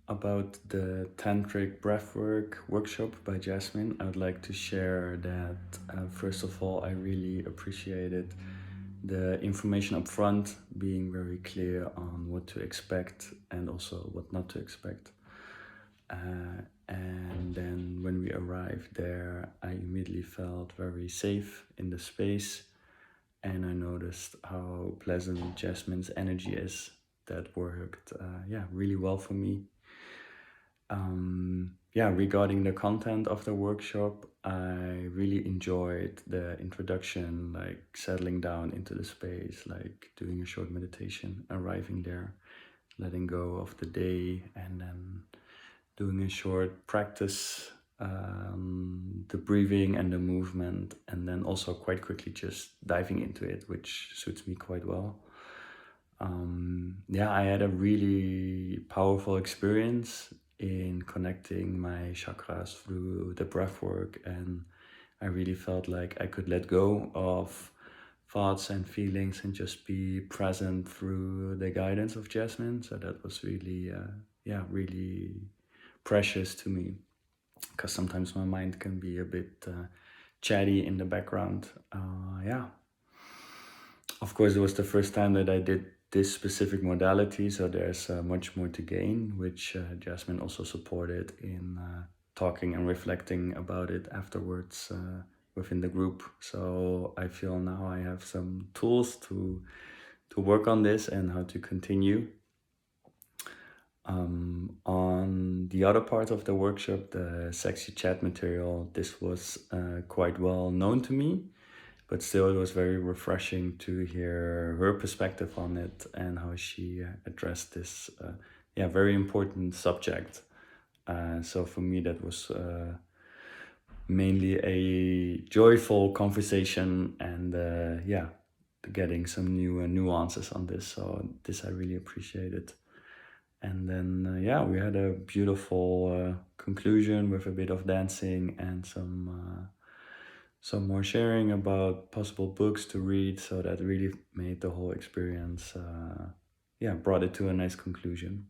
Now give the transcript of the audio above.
about the Tantric Breathwork workshop by Jasmine. I would like to share that first of all, I really appreciated the information up front, being very clear on what to expect and also what not to expect. And then when we arrived there, I immediately felt very safe in the space, and I noticed how pleasant Jasmine's energy is. That worked really well for me. Regarding the content of the workshop, I really enjoyed the introduction, like settling down into the space, like doing a short meditation, arriving there, letting go of the day, and then doing a short practice, the breathing and the movement, and then also quite quickly just diving into it, which suits me quite well. I had a really powerful experience in connecting my chakras through the breath work, and I really felt like I could let go of thoughts and feelings and just be present through the guidance of Jasmine. So that was really, really precious to me, because sometimes my mind can be a bit chatty in the background. Of course, it was the first time that I did this specific modality, so there's much more to gain, which Jasmine also supported in talking and reflecting about it afterwards within the group. So I feel now I have some tools to work on this and how to continue. On the other part of the workshop, the sexy chat material, this was quite well known to me, but still it was very refreshing to hear her perspective on it and how she addressed this very important subject. So for me, that was mainly a joyful conversation and getting some new nuances on this. So this I really appreciated. And then, we had a beautiful conclusion with a bit of dancing and some more sharing about possible books to read. So that really made the whole experience, brought it to a nice conclusion.